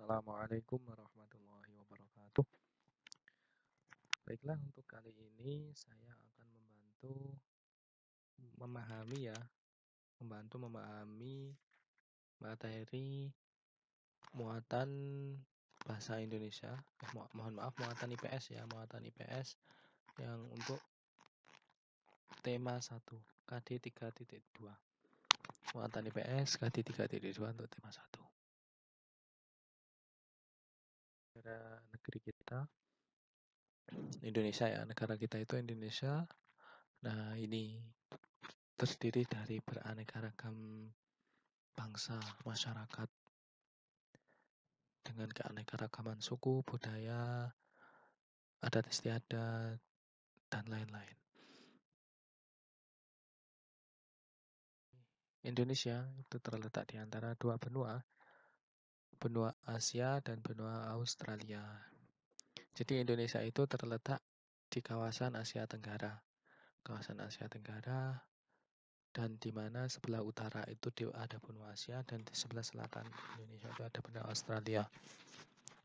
Assalamualaikum warahmatullahi wabarakatuh. Baiklah, untuk kali ini saya akan memahami ya, membantu memahami materi muatan bahasa Indonesia. Mohon maaf, muatan IPS ya, muatan IPS yang untuk tema 1 KD 3.2. Muatan IPS KD 3.2 untuk tema 1. Negeri kita Indonesia ya, negara kita itu Indonesia. Nah, ini terdiri dari beraneka ragam bangsa, masyarakat dengan keanekaragaman suku, budaya, adat istiadat, dan lain-lain. Indonesia itu terletak di antara dua benua, benua Asia dan benua Australia. Jadi Indonesia itu terletak di kawasan Asia Tenggara. Kawasan Asia Tenggara, dan di mana sebelah utara itu ada benua Asia dan di sebelah selatan Indonesia itu ada benua Australia.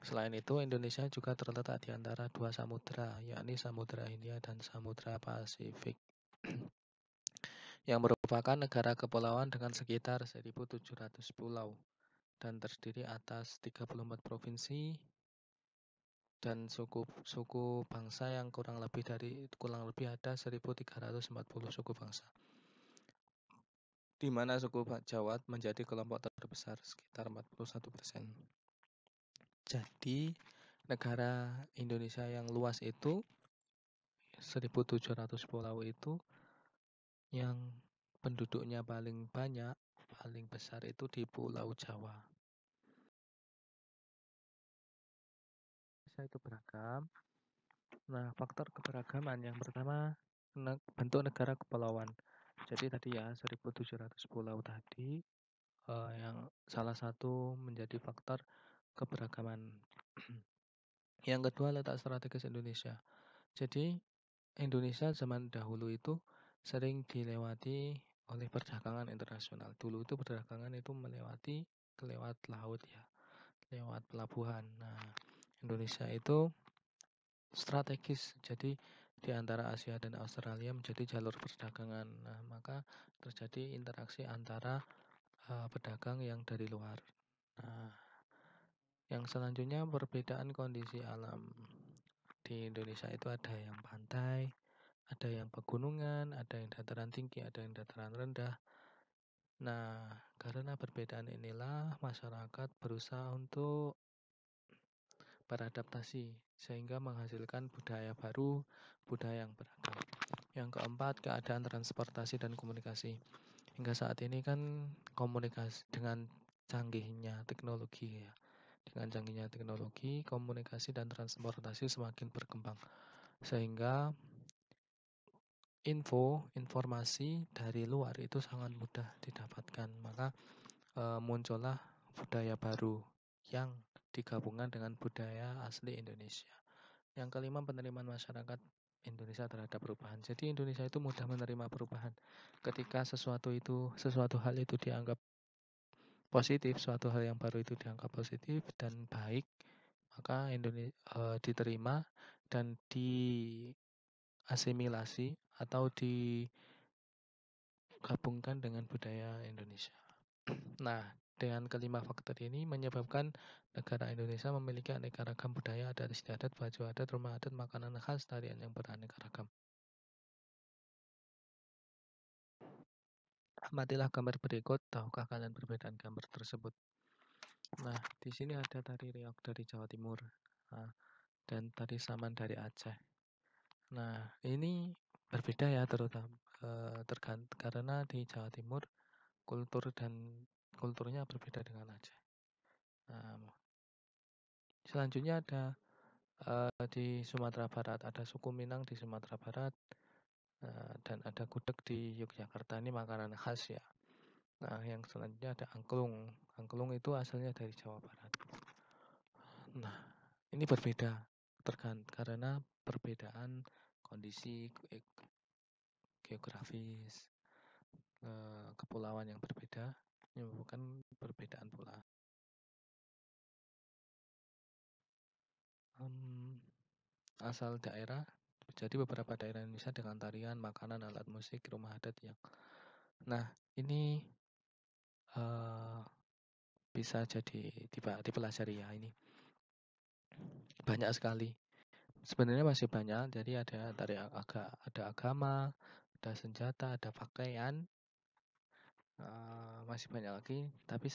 Selain itu, Indonesia juga terletak di antara dua samudera, yakni Samudra Hindia dan Samudra Pasifik, yang merupakan negara kepulauan dengan sekitar 1.700 pulau dan terdiri atas 34 provinsi dan suku bangsa yang kurang lebih ada 1.340 suku bangsa, di mana suku Jawa menjadi kelompok terbesar sekitar 41%. Jadi negara Indonesia yang luas itu 1.700 pulau itu yang penduduknya paling banyak, paling besar itu di Pulau Jawa. Indonesia itu beragam. Nah, faktor keberagaman yang pertama bentuk negara kepulauan. Jadi tadi ya 1.700 pulau tadi yang salah satu menjadi faktor keberagaman. Yang kedua, letak strategis Indonesia. Jadi Indonesia zaman dahulu itu sering dilewati oleh perdagangan internasional. Dulu itu perdagangan itu lewat laut ya, lewat pelabuhan. Nah, Indonesia itu strategis. Jadi di antara Asia dan Australia menjadi jalur perdagangan. Nah, maka terjadi interaksi antara pedagang yang dari luar. Nah, yang selanjutnya perbedaan kondisi alam. Di Indonesia itu ada yang pantai, ada yang pegunungan, ada yang dataran tinggi, ada yang dataran rendah. Nah, karena perbedaan inilah masyarakat berusaha untuk beradaptasi sehingga menghasilkan budaya baru, budaya yang beragam. Yang keempat, keadaan transportasi dan komunikasi. Hingga saat ini kan komunikasi dengan canggihnya teknologi ya. Dengan canggihnya teknologi, komunikasi dan transportasi semakin berkembang. Sehingga informasi dari luar itu sangat mudah didapatkan. Maka muncullah budaya baru yang digabungkan dengan budaya asli Indonesia. Yang kelima, penerimaan masyarakat Indonesia terhadap perubahan. Jadi Indonesia itu mudah menerima perubahan. Ketika sesuatu hal itu dianggap positif, suatu hal yang baru itu dianggap positif dan baik, maka diterima dan diasimilasi atau digabungkan dengan budaya Indonesia. Nah, dengan kelima faktor ini menyebabkan negara Indonesia memiliki aneka ragam budaya, adat istiadat, baju adat, rumah adat, makanan khas, tarian yang beraneka ragam. Amatilah gambar berikut, tahukah kalian perbedaan gambar tersebut? Nah, di sini ada tari reog dari Jawa Timur, dan tari saman dari Aceh. Nah, ini berbeda ya, terutama karena di Jawa Timur kulturnya berbeda dengan Aceh. Nah, selanjutnya ada di Sumatera Barat, ada suku Minang di Sumatera Barat, dan ada gudeg di Yogyakarta. Ini makanan khas ya. Nah, yang selanjutnya ada angklung. Angklung itu asalnya dari Jawa Barat. Nah, ini berbeda karena perbedaan kondisi geografis, kepulauan yang berbeda menyebabkan perbedaan pula. asal daerah. Jadi beberapa daerah Indonesia dengan tarian, makanan, alat musik, rumah adat yang nah ini bisa jadi dipelajari ya ini. Banyak sekali. Sebenarnya masih banyak. Jadi ada agama, ada senjata, ada pakaian, masih banyak lagi. Tapi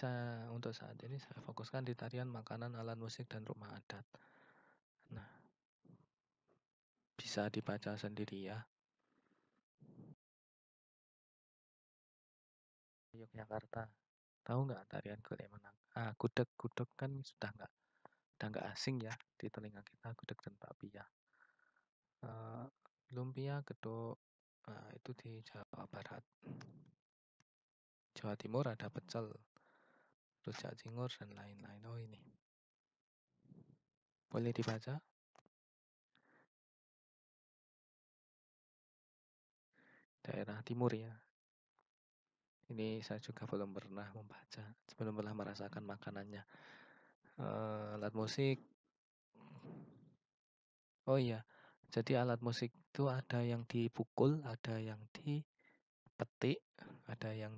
untuk saat ini saya fokuskan di tarian, makanan, alat musik, dan rumah adat. Nah, bisa dibaca sendiri ya. Yogyakarta. Tahu nggak tarian Gulek Menang? Gudeg, gudeg kan udah nggak asing ya di telinga kita, gudeg dan bakpia. Lumpia, gedok, itu di Jawa Barat. Jawa Timur ada pecel, rujak cingur dan lain-lain. Oh ini boleh dibaca. Daerah timur ya. Ini saya juga belum pernah membaca, belum pernah merasakan makanannya. Alat musik. Oh iya, jadi alat musik itu ada yang dipukul, ada yang dipetik, ada yang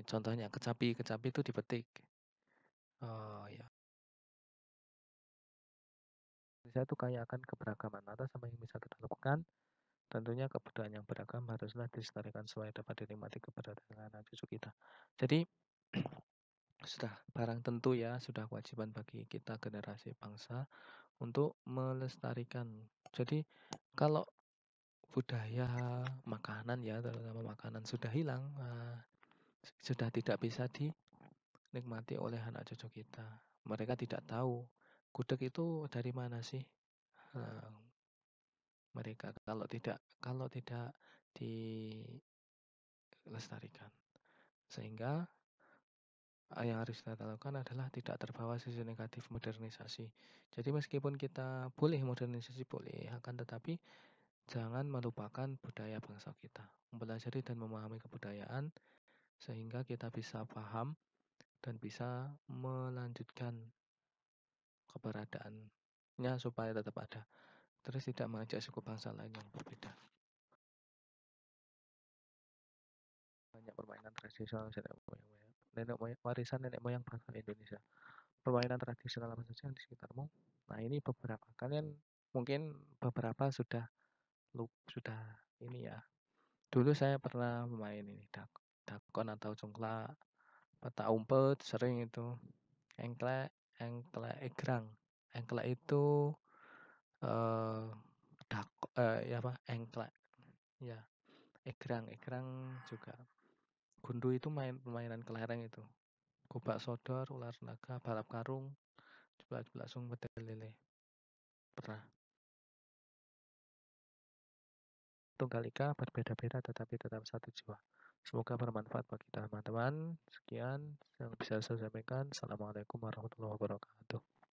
contohnya kecapi itu dipetik. Oh ya, saya tuh kayak akan keberagaman atas sama yang bisa kita lakukan. Tentunya kebudayaan yang beragam haruslah dilestarikan supaya dapat dinikmati keberagaman anak cucu kita. Jadi sudah barang tentu ya, sudah kewajiban bagi kita generasi bangsa untuk melestarikan. Jadi kalau budaya makanan ya, terutama makanan sudah hilang, sudah tidak bisa dinikmati oleh anak cucu kita. Mereka tidak tahu gudeg itu dari mana sih. Mereka kalau tidak dilestarikan, sehingga yang harus kita lakukan adalah tidak terbawa sisi negatif modernisasi. Jadi meskipun kita boleh modernisasi boleh, akan tetapi jangan melupakan budaya bangsa kita. Mempelajari dan memahami kebudayaan sehingga kita bisa paham dan bisa melanjutkan keberadaannya supaya tetap ada. Terus tidak mengajak suku bangsa lain yang berbeda. Banyak permainan tradisional warisan nenek moyang bangsa Indonesia. Permainan tradisional apa saja yang di sekitarmu? Nah, ini beberapa. Kalian mungkin beberapa sudah ini ya. Dulu saya pernah main ini dakon atau congklak, peta umpet sering itu. Engklek, engklek egrang. Engklek itu eh ya apa? Engklek. Ya, egrang juga. Gundu itu permainan kelereng itu. Gobak sodor, ular naga, balap karung, jeblak-jeblak sung bedel lele. Pernah. Tunggal Ika berbeda-beda tetapi tetap satu jiwa. Semoga bermanfaat bagi teman-teman. Sekian yang bisa saya sampaikan. Assalamualaikum warahmatullahi wabarakatuh.